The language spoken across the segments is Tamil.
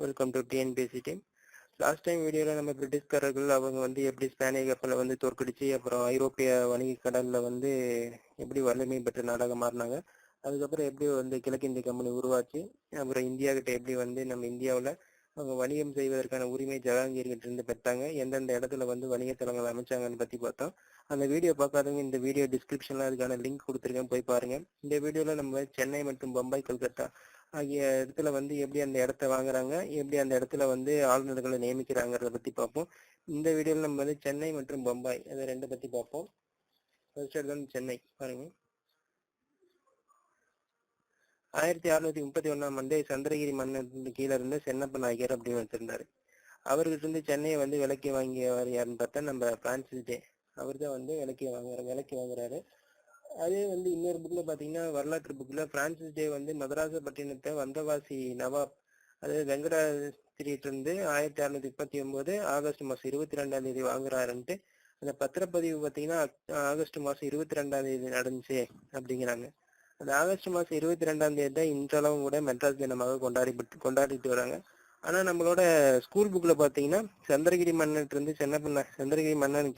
Welcome to TNPSC team. Last time வீடியோவில் நம்ம பிரிட்டிஷ்காரர்கள் அவங்க வந்து எப்படி ஸ்பானிய கப்பலை வந்து தோற்கடிச்சு அப்புறம் ஐரோப்பிய வணிக கடலில் வந்து எப்படி வலிமை பெற்ற நாடாக மாறினாங்க, அதுக்கப்புறம் எப்படி வந்து கிழக்கிந்திய கம்பெனி உருவாச்சு, அப்புறம் இந்தியா கிட்ட எப்படி வந்து நம்ம இந்தியாவில் அவங்க வணிகம் செய்வதற்கான உரிமை ஜஹாங்கீர்கிட்ட இருந்து பெற்றாங்க, எந்தெந்த இடத்துல வந்து வணிக தலங்கள் அமைச்சாங்கன்னு பற்றி பார்த்தோம். அந்த வீடியோ பார்க்காதவங்க இந்த வீடியோ டிஸ்கிரிப்ஷனில் அதுக்கான லிங்க் கொடுத்துருக்கேன், போய் பாருங்க. இந்த வீடியோவில் நம்ம சென்னை மற்றும் பம்பாய், கல்கத்தா ஆகிய இடத்துல வந்து எப்படி அந்த இடத்த வாங்குறாங்க, எப்படி அந்த இடத்துல வந்து ஆளுநர்களை நியமிக்கிறாங்கிறத பத்தி பார்ப்போம். இந்த வீடியோவில் நம்ம வந்து சென்னை மற்றும் பம்பாய் அதை ரெண்டை பத்தி பார்ப்போம். ஃபர்ஸ்ட் எடுத்து சென்னை பாருங்க. 1631ஆம் ஆண்டு சந்திரகிரி மன்னன் கீழே இருந்து சென்னப்ப நாயக்கர் அப்படின்னு வச்சிருந்தாரு. அவர்கிட்ட இருந்து சென்னையை வந்து விலைக்கு வாங்கியவர் யாருன்னு பார்த்தா நம்ம பிரான்சிஸ் டே. அவர் தான் வந்து விலைக்கு வாங்குறாரு. அதே வந்து இன்னொரு புக்ல பாத்தீங்கன்னா, வரலாற்று புக்ல பிரான்சிஸ் டே வந்து மதராசப்பட்டினத்தை வந்தவாசி நவாப் அதாவது வெங்கடாஸ்திரிட்டு இருந்து 1639 ஆகஸ்ட் மாசம் 22ஆம் தேதி வாங்குறாருன்ட்டு அந்த பத்திரப்பதிவு பாத்தீங்கன்னா ஆகஸ்ட் மாசம் 22ஆம் தேதி நடந்துச்சு அப்படிங்கிறாங்க. அந்த ஆகஸ்ட் மாசம் 22ஆம் தேதி தான் இன்றளவும் கூட மெட்ராஸ் தினமாக கொண்டாடிட்டு வராங்க. ஆனா நம்மளோட ஸ்கூல் புக்ல பாத்தீங்கன்னா சந்திரகிரி மன்னன்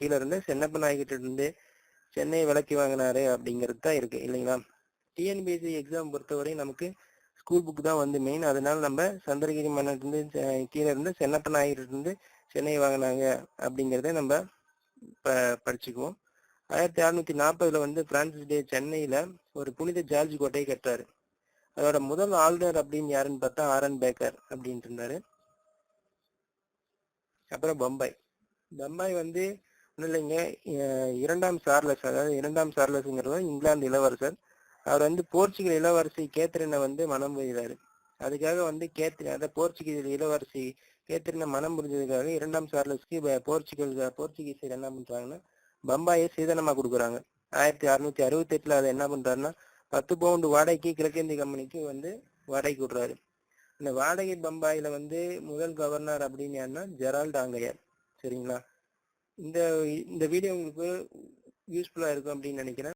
கீழே இருந்து சென்னப்ப நாயகிட்ட இருந்து சென்னை விலைக்கு வாங்கினாரு அப்படிங்கிறது தான் இருக்கு இல்லைங்களா. டிஎன்பிஎஸ்சி எக்ஸாம் பொறுத்தவரை நமக்கு ஸ்கூல் புக் தான் வந்து மெயின். அதனால நம்ம சந்திரகிரி மன்னன் இருந்து கீழே இருந்து சென்னப்ப நாயகிட்ட இருந்து சென்னை வாங்கினாங்க அப்படிங்கிறத நம்ம படிச்சுக்குவோம். 1640 வந்து பிரான்சிஸ் டே சென்னையில ஒரு புனித ஜார்ஜ் கோட்டையை கட்டுறாரு. அதோட முதல் ஆளுநர் அப்படின்னு யாருன்னு பார்த்தா ஆரன் பேக்கர் அப்படின்ட்டு இருந்தாரு. அப்புறம் பம்பாய் வந்து ஒன்றும் இல்லைங்க, இரண்டாம் சார்லஸ்ங்கிறவர் இங்கிலாந்து இளவரசர். அவர் வந்து போர்ச்சுகல் இளவரசி கேத்ரினை வந்து மனம் புரிகிறாரு. அதுக்காக வந்து போர்ச்சுகீஸ் இளவரசி கேத்ரினை மனம் புரிஞ்சதுக்காக இரண்டாம் சார்லஸ்க்கு போர்ச்சுகீஸர் என்ன பண்றாங்கன்னா பம்பாயை சீதனமா கொடுக்குறாங்க. 1668 அதை என்ன பண்றாருன்னா 10 பவுண்டு வாடகைக்கு கிழக்கிந்திய கம்பெனிக்கு வந்து வாடகை விடுறாரு. இந்த வாடகை பம்பாயில வந்து முதல் கவர்னர் அப்படின்னு யாருன்னா ஜெரால்ட் ஆங்கையர். சரிங்களா. இந்த வீடியோ உங்களுக்கு யூஸ்ஃபுல்லா இருக்கும் அப்படின்னு நினைக்கிறேன்.